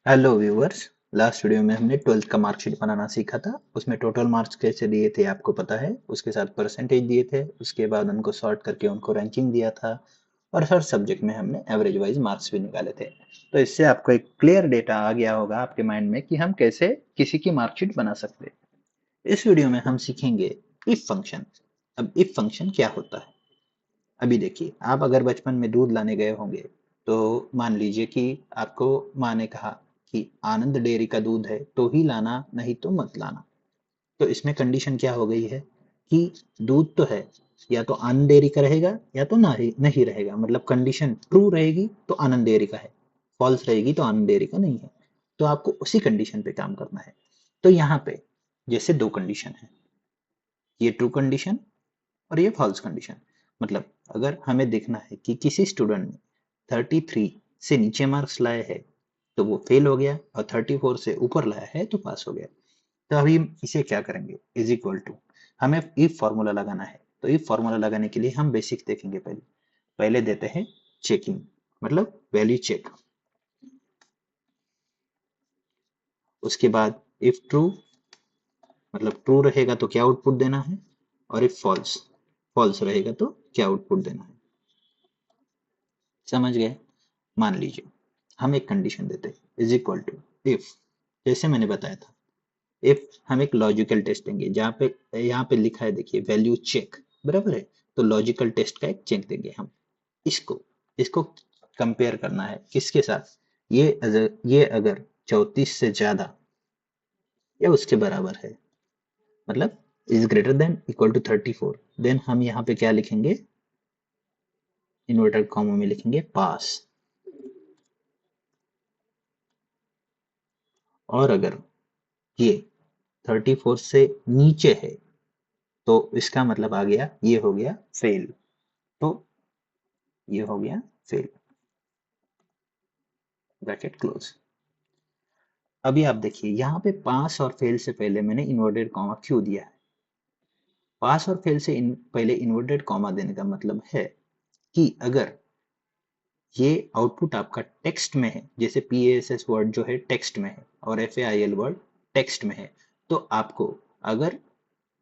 Hello viewers. Last video में हमने 12th का मार्कशीट बनाना सीखा था। उसमें टोटल मार्क्स कैसे दिए थे आपको पता है, उसके साथ परसेंटेज दिए थे, उसके बाद उनको सॉर्ट करके उनको रैंकिंग दिया था और हर सब्जेक्ट में हमने एवरेज वाइज मार्क्स भी निकाले थे। तो इससे आपको एक क्लियर डेटा आ गया होगा आपके माइंड में कि हम कैसे किसी की मार्कशीट बना सकते हैं। इस वीडियो में हम सीखेंगे इफ फंक्शन। अब इफ फंक्शन क्या होता है, अभी देखिए, आप अगर बचपन में दूध लाने गए होंगे तो मान लीजिए कि आपको माँ ने कहा कि आनंद डेयरी का दूध है तो ही लाना, नहीं तो मत लाना। तो इसमें कंडीशन क्या हो गई है कि दूध तो है, या तो आनंद डेयरी का रहेगा या तो नहीं नहीं रहेगा। मतलब कंडीशन ट्रू रहेगी तो आनंद डेयरी का है, फॉल्स रहेगी तो आनंद डेयरी का नहीं है। तो आपको उसी कंडीशन पे काम करना है। तो यहाँ पे जैसे दो कंडीशन है, ये ट्रू कंडीशन और ये फॉल्स कंडीशन। मतलब अगर हमें देखना है कि किसी स्टूडेंट ने 33 से नीचे मार्क्स लाए हैं तो वो फेल हो गया, और 34 से ऊपर लाया है तो पास हो गया। तो अभी हम इसे क्या करेंगे, इज इक्वल टू, हमें इफ फॉर्मूला लगाना है। तो इफ फॉर्मूला लगाने के लिए हम बेसिक देखेंगे। पहले पहले देते हैं चेकिंग, मतलब वैल्यू चेक। उसके बाद इफ ट्रू, मतलब ट्रू रहेगा तो क्या आउटपुट देना है, और इफ फॉल्स, फॉल्स रहेगा तो क्या आउटपुट देना है। समझ गए? मान लीजिए हम एक कंडीशन देते हैं इज इक्वल टू इफ, जैसे मैंने बताया था, इफ हम एक लॉजिकल टेस्ट देंगे जहाँ पे यहाँ पे लिखा है, देखिए वैल्यू चेक, बराबर है। तो लॉजिकल टेस्ट का एक चेक देंगे हम। इसको इसको कंपेयर करना है किसके साथ, ये अगर 34 से ज्यादा या उसके बराबर है, मतलब is greater than equal to 34, then हम यहाँ पे क्या लिखेंगे, इन्वर्टेड कॉमा में लिखेंगे पास। और अगर ये 34 से नीचे है तो इसका मतलब आ गया, ये हो गया फेल। तो ये हो गया फेल, ब्रैकेट क्लोज। अभी आप देखिए यहाँ पे पास और फेल से पहले मैंने इन्वर्टेड कॉमा क्यों दिया है। पास और फेल से पहले इन्वर्टेड कॉमा देने का मतलब है कि अगर ये आउटपुट आपका टेक्स्ट में है, जैसे PASS वर्ड जो है टेक्स्ट में है और FAIL वर्ड टेक्स्ट में है, तो आपको अगर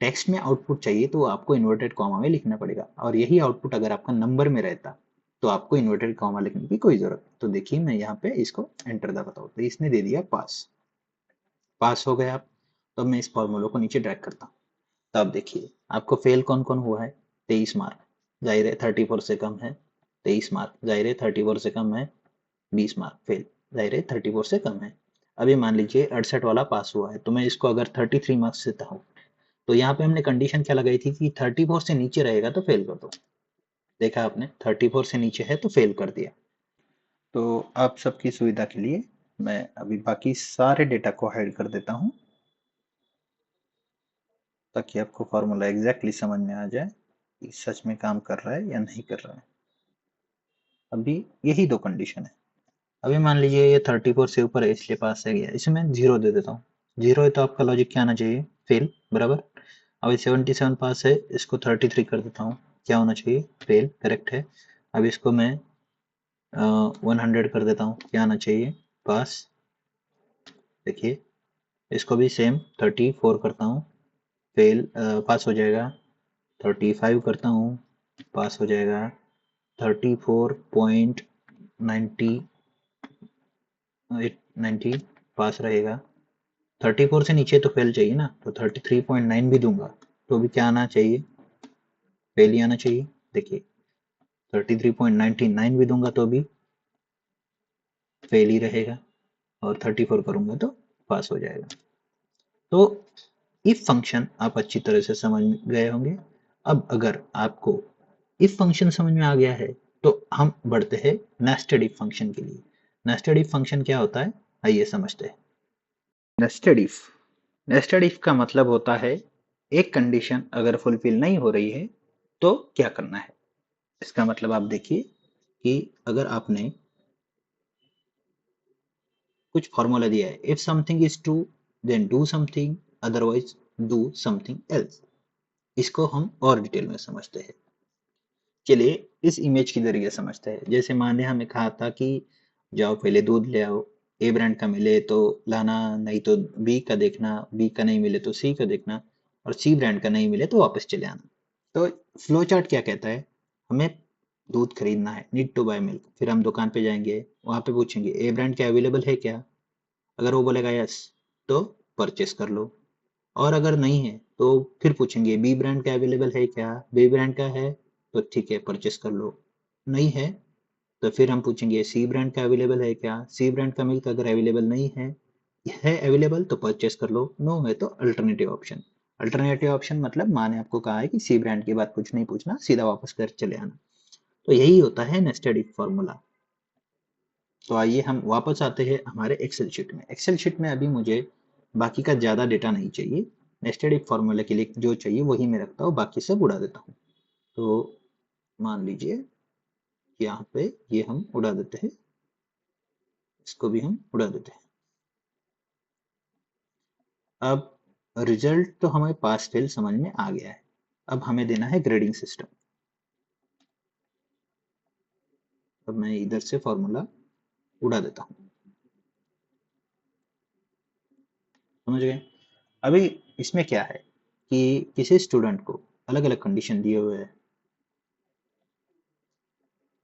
टेक्स्ट में आउटपुट चाहिए तो आपको इन्वर्टेड कॉमा में लिखना पड़ेगा, और यही आउटपुट अगर आपका नंबर में रहता तो आपको इन्वर्टेड कॉमा लिखने की कोई जरूरत नहीं। तो देखिए मैं यहाँ पे इसको एंटर दबाता हूँ तो इसने दे दिया पास। पास हो गए आप। तो अब मैं इस फॉर्मूले को नीचे ड्रैग करता हूँ। तो अब देखिए आपको फेल कौन कौन हुआ है, 23 मार्क, जाहिर है 34 से कम है। 23 मार्क जाहिर है 34 से कम है। 20 मार्क फेल, जाहिर है 34 से कम है। अभी मान लीजिए 68 वाला पास हुआ है, तो मैं इसको अगर 33 मार्क्स देता हूँ तो यहाँ पे हमने कंडीशन क्या लगाई थी कि 34 से नीचे रहेगा तो फेल कर दो। देखा आपने, 34 से नीचे है तो फेल कर दिया। तो आप सबकी सुविधा के लिए मैं अभी बाकी सारे डेटा को हाइड कर देता हूँ ताकि आपको फॉर्मूला एग्जैक्टली समझ में आ जाए कि सच में काम कर रहा है या नहीं कर रहा है। अभी यही दो कंडीशन है। अभी मान लीजिए ये 34 से ऊपर है इसलिए पास है गया, इसे मैं जीरो दे देता हूँ। जीरो है तो आपका लॉजिक क्या आना चाहिए, फेल, बराबर। अभी 77 पास है, इसको 33 कर देता हूँ, क्या होना चाहिए, फेल, करेक्ट है। अब इसको मैं 100 कर देता हूँ, क्या आना चाहिए, पास। देखिए इसको भी सेम 34 करता हूँ, फेल, पास हो जाएगा। 35 करता हूँ, पास हो जाएगा। 34.90 90 पास रहेगा। 34 से नीचे तो फेल चाहिए ना, तो 33.9 भी दूंगा तो भी क्या आना चाहिए, फेल ही आना चाहिए। देखिए 33.99 भी दूंगा तो भी फेल ही रहेगा, और 34 करूंगा तो पास हो जाएगा। तो इफ फंक्शन आप अच्छी तरह से समझ गए होंगे। अब अगर आपको इफ फंक्शन समझ में आ गया है तो हम बढ़ते हैं नेस्टेड इफ फंक्शन के लिए। नेस्टेड इफ फंक्शन क्या होता है, आइए समझते हैं। नेस्टेड इफ, नेस्टेड इफ का मतलब होता है एक कंडीशन अगर फुलफिल नहीं हो रही है तो क्या करना है। इसका मतलब आप देखिए कि अगर आपने कुछ फॉर्मूला दिया है, if something is true then do something, otherwise do something else. इसको हम और डिटेल में समझते हैं। चलिए इस इमेज के जरिए समझते हैं। जैसे मान लिया हमें कहा था कि जाओ पहले दूध ले आओ, ए ब्रांड का मिले तो लाना, नहीं तो बी का देखना, बी का नहीं मिले तो सी का देखना, और सी ब्रांड का नहीं मिले तो वापस चले आना। तो फ्लो चार्ट क्या कहता है, हमें दूध खरीदना है, नीड टू बाय मिल्क, फिर हम दुकान पे जाएंगे, वहां पे पूछेंगे ए ब्रांड क्या अवेलेबल है क्या, अगर वो बोलेगा यस तो परचेस कर लो, और अगर नहीं है तो फिर पूछेंगे बी ब्रांड का अवेलेबल है क्या, बी ब्रांड का है तो ठीक है परचेस कर लो, नहीं है तो फिर हम पूछेंगे सी ब्रांड का अवेलेबल है क्या, सी ब्रांड का मिल्क अगर अवेलेबल नहीं है अवेलेबल तो परचेस कर लो, नो है तो अल्टरनेटिव ऑप्शन। अल्टरनेटिव ऑप्शन मतलब माँ ने आपको कहा है कि सी ब्रांड की बात कुछ नहीं पूछना, सीधा वापस घर चले आना। तो यही होता है नेस्टेड इफ फॉर्मूला। तो आइए हम वापस आते हैं हमारे एक्सेल शीट में। एक्सेल शीट में अभी मुझे बाकी का ज़्यादा डेटा नहीं चाहिए, नेस्टेड इफ फॉर्मूला के लिए जो चाहिए वही मैं रखता हूँ, बाकी सब उड़ा देता हूँ। तो मान लीजिए यहाँ पे ये हम उड़ा देते हैं, इसको भी हम उड़ा देते हैं। अब रिजल्ट तो हमें पास फेल समझ में आ गया है, अब हमें देना है ग्रेडिंग सिस्टम। अब मैं इधर से फॉर्मूला उड़ा देता हूँ, समझ गए। अभी इसमें क्या है कि किसी स्टूडेंट को अलग अलग कंडीशन दिए हुए हैं।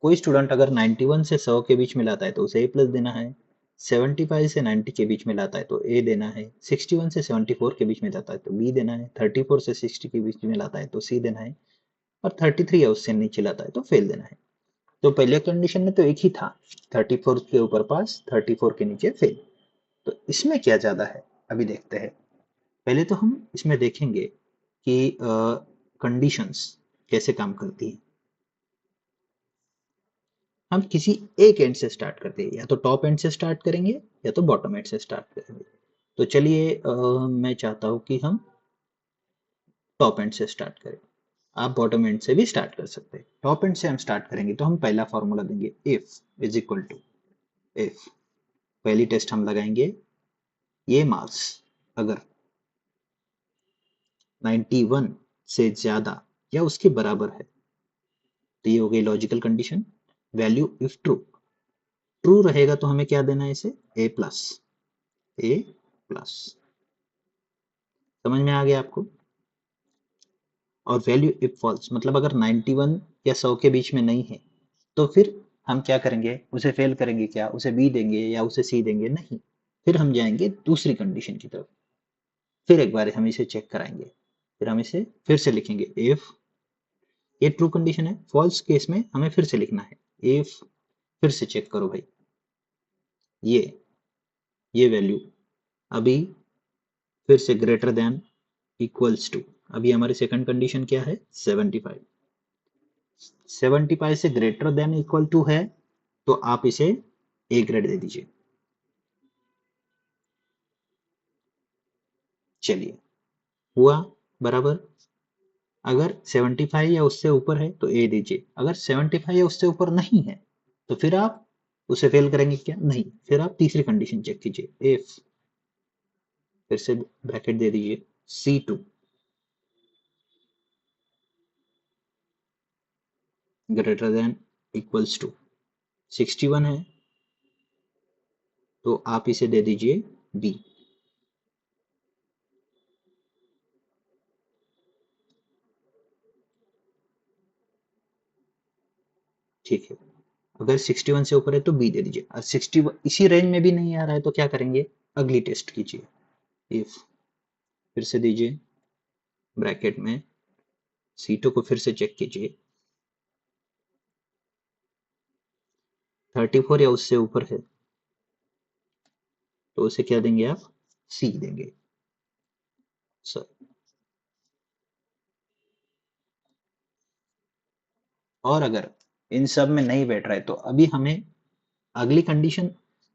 कोई स्टूडेंट अगर 91 से 100 के बीच में लाता है तो उसे ए प्लस देना है, 75 से 90 के बीच में लाता है तो ए देना है, 61 से 74 के बीच में लाता है तो बी देना है, 34 से 60 के बीच में लाता है तो सी देना है, और 33 या उससे नीचे लाता है तो फेल देना है। तो पहले कंडीशन में तो एक ही था, 34 के ऊपर पास, 34 के नीचे फेल। तो इसमें क्या ज्यादा है अभी देखते हैं। पहले तो हम इसमें देखेंगे कि कंडीशंस कैसे काम करती है। हम किसी एक एंड से स्टार्ट करते हैं, या तो टॉप एंड से स्टार्ट करेंगे या तो बॉटम एंड से स्टार्ट करेंगे। तो चलिए मैं चाहता हूँ कि हम टॉप एंड से स्टार्ट करें, आप बॉटम एंड से भी स्टार्ट कर सकते हैं। टॉप एंड से हम स्टार्ट करेंगे तो हम पहला फॉर्मूला देंगे, if is equal to, if पहली टेस्ट हम लगाएंगे, ये मार्क्स अगर 91 से ज्यादा या उसके बराबर है तो ये हो गई logical condition. Value if true, true रहेगा तो हमें क्या देना है इसे, ए प्लस, ए प्लस। समझ में आ गया आपको। और वैल्यू इफ फॉल्स मतलब अगर 91 या 100 के बीच में नहीं है तो फिर हम क्या करेंगे, उसे फेल करेंगे, क्या उसे बी देंगे या उसे सी देंगे, नहीं, फिर हम जाएंगे दूसरी कंडीशन की तरफ, फिर एक बार हम इसे चेक कराएंगे, फिर हम इसे फिर से लिखेंगे, इफ ये ट्रू कंडीशन है, फॉल्स केस में हमें फिर से लिखना है इफ, फिर से चेक करो भाई, ये ये वैल्यू अभी फिर से ग्रेटर देन इक्वल्स टू, अभी हमारी सेकंड कंडीशन क्या है, 75, 75 से ग्रेटर देन इक्वल टू है तो आप इसे ए ग्रेड दे दीजिए। चलिए हुआ बराबर। अगर 75 या उससे ऊपर है तो ए दीजिए, अगर 75 या उससे ऊपर नहीं है तो फिर आप उसे फेल करेंगे क्या, नहीं, फिर आप तीसरी कंडीशन चेक कीजिए, इफ फिर से ब्रैकेट दे दीजिए, C2 greater than equals to 61 है तो आप इसे दे दीजिए बी। ठीक है, अगर 61 से ऊपर है तो बी दे दीजिए, और 60 इसी रेंज में भी नहीं आ रहा है तो क्या करेंगे, अगली टेस्ट कीजिए, इफ फिर से दीजिए ब्रैकेट में, C2 को फिर से चेक कीजिए, 34 या उससे ऊपर है तो उसे क्या देंगे आप, सी देंगे सर। और अगर इन सब में नहीं बैठ रहा है तो अभी हमें अगली कंडीशन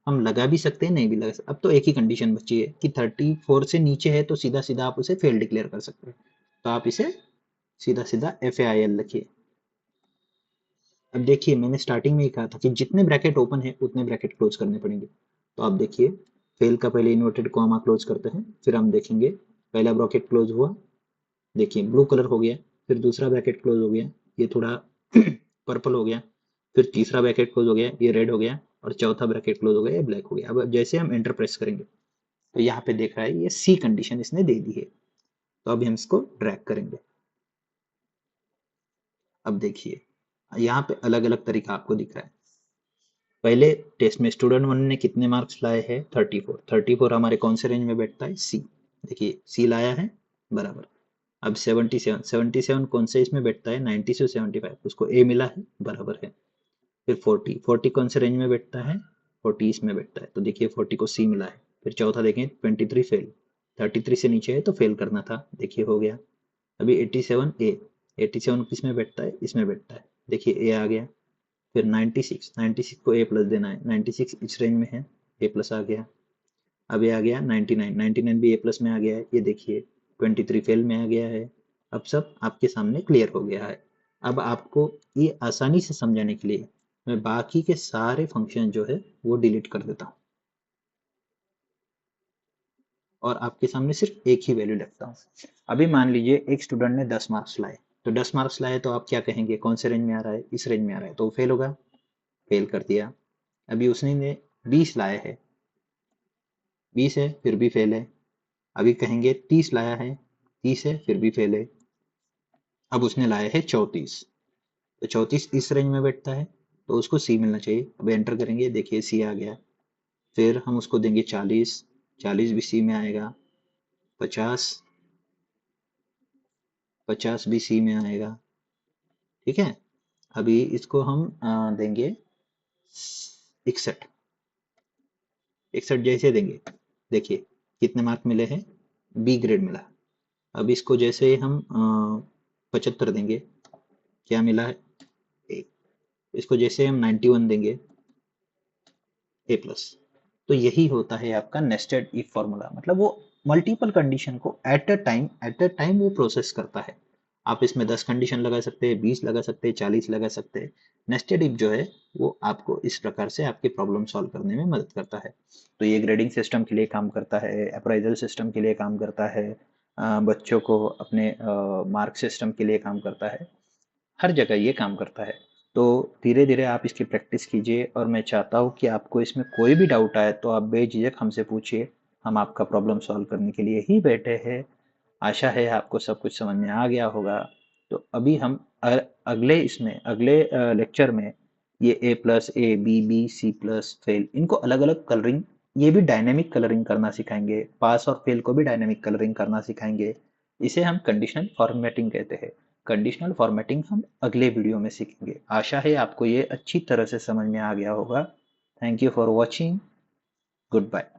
हम लगा भी सकते हैं, नहीं भी लगा सकते। अब तो एक ही कंडीशन बची है कि 34 से नीचे है तो सीधा सीधा आप उसे फेल डिक्लेयर कर सकते हैं, तो आप इसे सीधा सीधा FAIL लिखिए। अब देखिए मैंने स्टार्टिंग में ही कहा था कि जितने ब्रैकेट ओपन है उतने ब्रैकेट क्लोज करने पड़ेंगे। तो आप देखिए फेल का पहले इन्वर्टेड कॉमा क्लोज करते हैं, फिर हम देखेंगे पहला ब्रैकेट क्लोज हुआ, देखिए ब्लू कलर हो गया, फिर दूसरा ब्रैकेट क्लोज हो गया, ये थोड़ा पर्पल हो गया, फिर तीसरा ब्रैकेट क्लोज हो गया, ये रेड हो गया, और चौथा ब्रैकेट क्लोज हो गया, ये ब्लैक हो गया। अब जैसे हम एंटर प्रेस करेंगे तो यहाँ पे देख रहा है ये सी कंडीशन इसने दे दी है। तो अभी हम इसको ड्रैग करेंगे। अब देखिए यहाँ पे अलग अलग तरीका आपको दिख रहा है। पहले टेस्ट में स्टूडेंट 1 ने कितने मार्क्स लाए हैं? 34। 34 हमारे कौन से रेंज में बैठता है? सी। देखिए सी लाया है बराबर। अब 77, 77 कौन से इसमें बैठता है? 90 से 75, उसको ए मिला है बराबर है। फिर 40, 40 कौन से रेंज में बैठता है? 40 इसमें बैठता है, तो देखिए 40 को सी मिला है। फिर चौथा देखें 23 फेल, 33 से नीचे है तो फेल करना था, देखिए हो गया। अभी 87 ए, 87 किस में बैठता है? इसमें बैठता है, देखिए ए आ गया। फिर 96, 96 को ए प्लस देना है, 96 इस रेंज में है, ए प्लस आ गया। अब ये आ गया 99, 99 भी ए प्लस में आ गया है, ये देखिए 23 फेल में आ गया है। अब सब आपके सामने क्लियर हो गया है। अब आपको ये आसानी से समझाने के लिए मैं बाकी के सारे फंक्शन जो है वो डिलीट कर देता हूँ और आपके सामने सिर्फ एक ही वैल्यू लिखता हूँ। अभी मान लीजिए एक स्टूडेंट ने 10 मार्क्स लाए, तो 10 मार्क्स लाए तो आप क्या कहेंगे? कौन से रेंज में आ रहा है? इस रेंज में आ रहा है, तो फेल होगा, फेल कर दिया। अभी उसने ने 20 लाए हैं, 20 है फिर भी फेल है। अभी कहेंगे 30 लाया है, 30 है फिर भी फेल है। अब उसने लाया है 34, तो 34 इस रेंज में बैठता है तो उसको सी मिलना चाहिए। अब एंटर करेंगे, देखिए सी आ गया। फिर हम उसको देंगे 40, 40 भी सी में आएगा। 50, 50 भी सी में आएगा। ठीक है, अभी इसको हम देंगे 61, 61 जैसे देंगे, देखिए कितने मार्क मिले हैं? बी ग्रेड मिला। अब इसको जैसे हम 75 देंगे, क्या मिला है? ए। इसको जैसे हम 91 देंगे, ए प्लस। तो यही होता है आपका नेस्टेड इफ फॉर्मूला, मतलब वो मल्टीपल कंडीशन को एट अ टाइम वो प्रोसेस करता है। आप इसमें 10 कंडीशन लगा सकते हैं, 20 लगा सकते हैं, 40 लगा सकते हैं। नेस्टेड इफ जो है वो आपको इस प्रकार से आपकी प्रॉब्लम सॉल्व करने में मदद करता है। तो ये ग्रेडिंग सिस्टम के लिए काम करता है, अप्राइजल सिस्टम के लिए काम करता है, बच्चों को अपने मार्क सिस्टम के लिए काम करता है, हर जगह ये काम करता है। तो धीरे धीरे आप इसकी प्रैक्टिस कीजिए और मैं चाहता हूँ कि आपको इसमें कोई भी डाउट आए तो आप बेझिझक हमसे पूछिए, हम आपका प्रॉब्लम सॉल्व करने के लिए ही बैठे हैं। आशा है आपको सब कुछ समझ में आ गया होगा। तो अभी हम अगले लेक्चर में ये A plus, A B, B C plus, fail, इनको अलग अलग कलरिंग, ये भी डायनेमिक कलरिंग करना सिखाएंगे। पास और फेल को भी डायनेमिक कलरिंग करना सिखाएंगे। इसे हम कंडीशनल फॉर्मेटिंग कहते हैं। कंडीशनल फॉर्मेटिंग हम अगले वीडियो में सीखेंगे। आशा है आपको ये अच्छी तरह से समझ में आ गया होगा। Thank you for watching. Good bye.